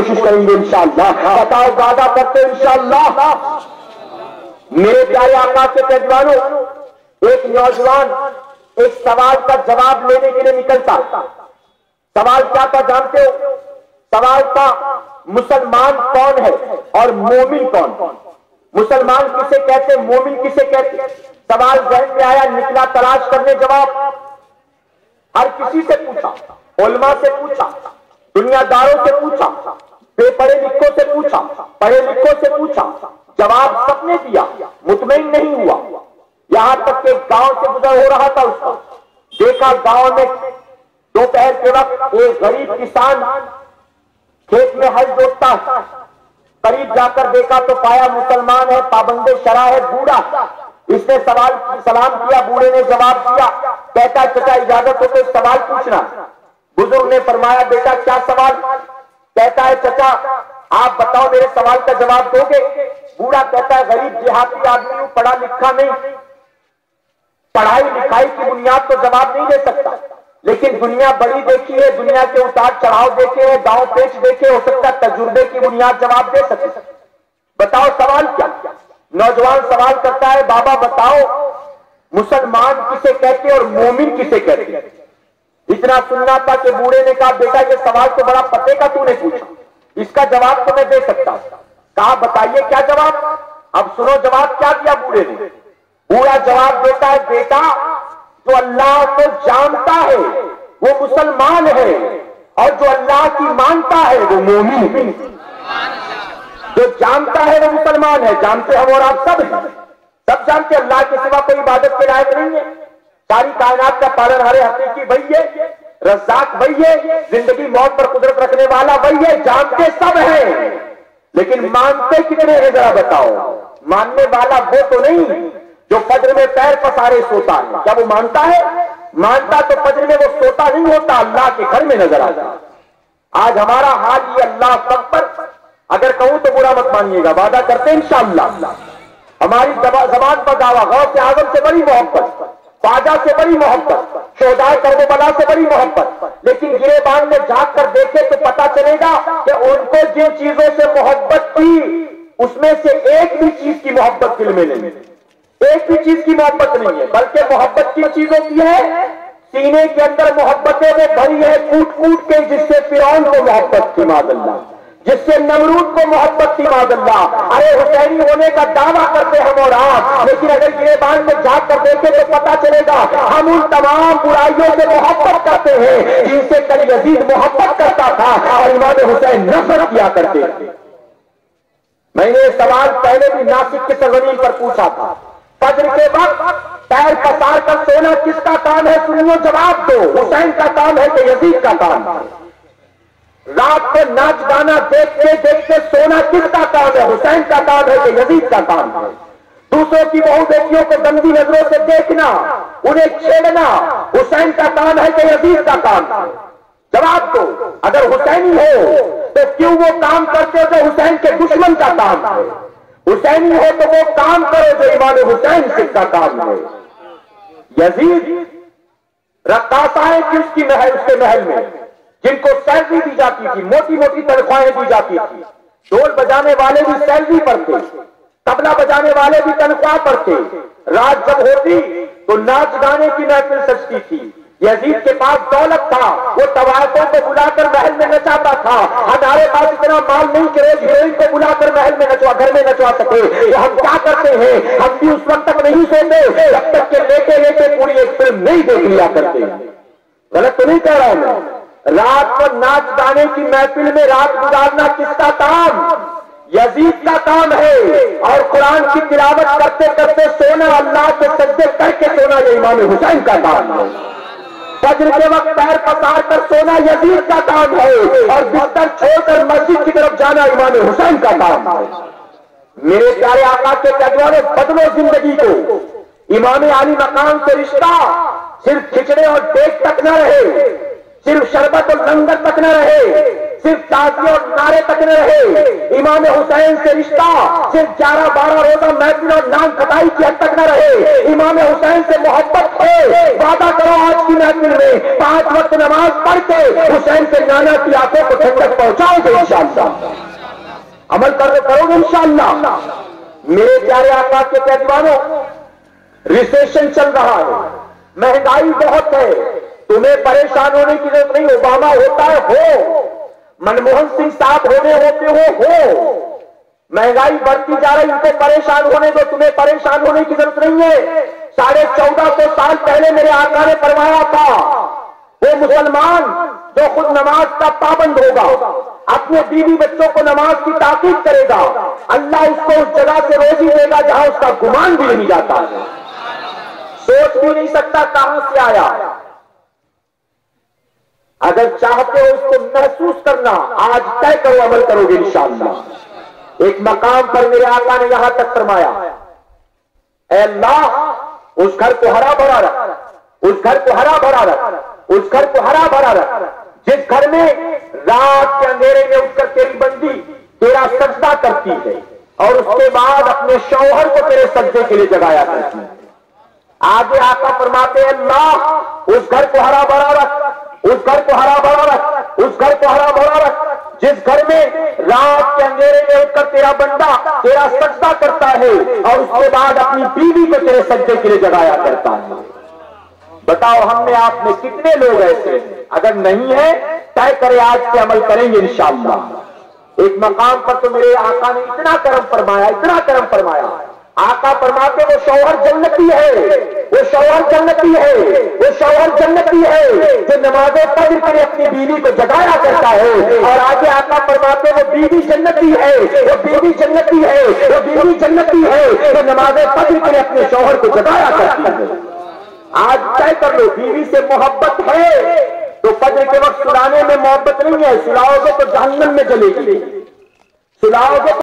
कोशिश करेंगे इंशाअल्लाह। बताओ वादा करते इंशाअल्लाह। मेरे प्यारे आका के मेजबानों, एक नौजवान एक सवाल का जवाब लेने के लिए निकलता। सवाल क्या था जानते हो? सवाल था मुसलमान कौन है और मोमिन कौन? मुसलमान किसे कहते, मोमिन किसे कहते? सवाल जहन में आया, निकला तलाश करने जवाब। हर किसी से पूछा, उलमा से पूछा, दुनियादारों से पूछा, बेपढ़े लिखों से पूछा, पढ़े लिखों से पूछा, जवाब सबने दिया, मुतमईन नहीं हुआ। यहां तक कि गांव से गुजर हो रहा था उसका, देखा गांव में दोपहर के वक्त एक गरीब किसान खेत में हल जोतता है। करीब जाकर देखा तो पाया मुसलमान है, पाबंदे शरा है, बूढ़ा। इसने सलाम किया, बूढ़े ने जवाब दिया। कहता चाचा इजाजत हो तो सवाल पूछना। बुजुर्ग ने फरमाया बेटा क्या सवाल? कहता है चाचा आप बताओ, मेरे सवाल का जवाब दोगे? बूढ़ा कहता है गरीब देहाती आदमी हूं, पढ़ा लिखा नहीं, पढ़ाई लिखाई की बुनियाद तो जवाब नहीं दे सकता, लेकिन दुनिया बड़ी देखी है, दुनिया के उतार चढ़ाव देखे हैं, गांव पेच देखे, हो सकता है तजुर्बे की बुनियाद जवाब दे सके। बताओ सवाल क्या? नौजवान सवाल करता है बाबा बताओ मुसलमान किसे कहते और मोमिन किसे कहते? इतना सुनना था कि बूढ़े ने कहा बेटा ये सवाल तो बड़ा पते का तूने पूछा, इसका जवाब तो मैं दे सकता। कहा बताइए क्या जवाब? अब सुनो जवाब क्या दिया बूढ़े ने। बूढ़ा जवाब देता है बेटा जो अल्लाह को जानता है वो मुसलमान है, और जो अल्लाह की मानता है वो मोमिन। जो जानता है वो मुसलमान है, जानते हम और आप सब हैं, सब जानते अल्लाह के सिवा कोई इबादत के लायक नहीं है। सारी कायनात का पालनहार हकीकी वही है, रज़्ज़ाक वही है, जिंदगी मौत पर कुदरत रखने वाला वही है, जानते सब हैं, लेकिन मानते कितने हैं जरा बताओ? मानने वाला वो तो नहीं जो फज्र में पैर पसारे सोता है, क्या वो मानता है? मानता तो फज्र में वो सोता नहीं होता, अल्लाह के घर में नजर आता। आज हमारा हाल ये अल्लाह अकबर, अगर कहूं तो बुरा मत मानिएगा, वादा करते हैं इंशाअल्लाह। हमारी जबान पर दावा, गौसे आजम से बड़ी मोहब्बत, ख्वाजा से बड़ी मोहब्बत, शोहदाए करबला से बड़ी मोहब्बत, लेकिन गिरेबान में झांक कर देखे तो पता चलेगा कि उनको जिन चीजों से मोहब्बत थी उसमें से एक भी चीज की मोहब्बत दिल में नहीं, एक भी चीज की मोहब्बत नहीं है, बल्कि मोहब्बत किन चीजों की है? सीने के अंदर मोहब्बतें वो भरी है कूट कूट के, जिससे फिरौन को मोहब्बत थी मादल्ला, जिससे नमरूद को मोहब्बत थी मादल्ला। अरे हुसैनी होने का दावा करते हम और आप, लेकिन अगर गिरेबान में झांक कर देखे तो पता चलेगा हम उन तमाम बुराइयों से मोहब्बत करते हैं जिनसे कल यजीद मोहब्बत करता था और इमाम हुसैन नफरत किया करते थे। मैंने सवाल पहले भी नासिक की सरजमीन पर पूछा था, फज्र के वक्त पैर पसार कर सोना किसका काम है? सुनियो जवाब दो, हुसैन का काम है कि यजीद का काम है? रात को नाच गाना देखते देखते सोना किसका काम है? हुसैन का काम है कि यजीद का काम है? दूसरों की बहु बेटियों को गंदी नजरों से देखना, उन्हें छेड़ना हुसैन का काम है कि यजीद का काम है? जवाब दो। अगर हुसैनी हो तो क्यों वो काम करते हो जो हुसैन के दुश्मन का काम है? हुसैनी हो तो वो काम करो जो इमाम हुसैन का काम है। यजीद रक्कासाएं थी उसकी महल, उसके महल में, जिनको सैलरी दी जाती थी, मोटी मोटी तनख्वाहें दी जाती थी। ढोल बजाने वाले भी सैलरी पर थे, तबला बजाने वाले भी तनख्वाह पर थे। रात जब होती तो नाच गाने की महफिल सजती थी। यजीद के पास दौलत था, वो तवायफों को बुलाकर महल में नचाता था। हमारे पास इतना माल नहीं कि रोज हीरोइन को बुलाकर महल में नचवा, घर में नचवा सके। तो हम क्या करते हैं? हम भी उस वक्त तक नहीं सोते जब तक के लेटे लेटे पूरी एक फिल्म नहीं देख लिया करते। गलत तो नहीं कह रहा हूं मैं। रात को नाच गाने की महफिल में रात गुजारना किसका काम? यजीद का काम है। और कुरान की तिलावत करते करते सोना, अल्लाह के सजदे करके सोना, ये इमाम हुसैन का काम है। फज्र के वक्त पैर पसार कर सोना यजीद का काम है, और बिस्तर छोड़कर मस्जिद की तरफ जाना इमाम हुसैन का काम है। मेरे प्यारे आका के कहने बदलो जिंदगी को। इमाम आली मकाम से रिश्ता सिर्फ खिचड़े और देख तक न रहे, सिर्फ शरबत और लंगर तक न रहे, सिर्फ ताज़िए और नारे तक न रहे। इमाम हुसैन से रिश्ता सिर्फ 11-12 रोजा महफिल और नाम खटाई की हद तक न रहे। इमाम हुसैन से मोहब्बत है, वादा करो आज की महफिल में 5 वक्त नमाज पढ़ के हुसैन से नाना की आंखों को ठंडक पहुंचाओगे इंशाअल्लाह, अमल करोगे इंशाअल्लाह। मेरे प्यारे आका के पैदवानों, रिसेशन चल रहा है, महंगाई बहुत है, तुम्हें परेशान होने की जरूरत नहीं। ओबामा होता है हो, मनमोहन सिंह साहब होते हो, महंगाई बढ़ती जा रही, इनको परेशान होने दो, तुम्हें परेशान होने की जरूरत नहीं है। 1450 साल पहले मेरे आका ने फरमाया था, वो मुसलमान जो खुद नमाज का पाबंद होगा, अपने बीवी बच्चों को नमाज की ताकीद करेगा, अल्लाह उसको उस जगह से रोजी देगा जहां उसका गुमान भी नहीं जाता है, सोच भी नहीं सकता कहां से आया। अगर चाहते हो उसको महसूस करना, आज तय करो, अमल करोगे इंशाअल्लाह। एक मकाम पर मेरे आका ने यहां तक फरमाया, ऐ अल्लाह उस घर को हरा भरा रख, उस घर को हरा भरा रख, उस घर को हरा भरा रख, जिस घर में रात के अंधेरे में उठकर तेरी बंदी तेरा सजदा करती है और उसके बाद अपने शौहर को तेरे सजदे के लिए जगाया करती है। आगे आका फरमाते हैं, अल्लाह उस घर को हरा भरा रख, उस घर को हरा भरा रख, उस घर को हरा भरा रख, जिस घर में रात के अंधेरे में उठकर तेरा बंदा तेरा सजदा करता है और उसके बाद अपनी बीवी को तेरे सजदे के लिए जगाया करता है। बताओ हम में आप में कितने लोग ऐसे? अगर नहीं है तय करे, आज से अमल करेंगे इंशाअल्लाह। एक मकाम पर तो मेरे आका ने इतना करम फरमाया, इतना करम फरमाया, आका फरमाते वो शौहर जन्नती है, वो शौहर जन्नती है, वो शौहर जन्नती है जो नमाज़े फज्र के लिए अपनी बीवी को जगाया करता है। और आगे आका फरमाते वो बीवी जन्नती है, वो बीवी जन्नती है, वो बीवी जन्नती है जो नमाज़े फज्र के लिए अपने शौहर को जगाया करती है। आज तय कर लो, बीवी से मोहब्बत है तो फज्र के वक्त सुलाने में मोहब्बत नहीं है, सुलाओगे तो जहन्नम में जलेगी, सुलाओगे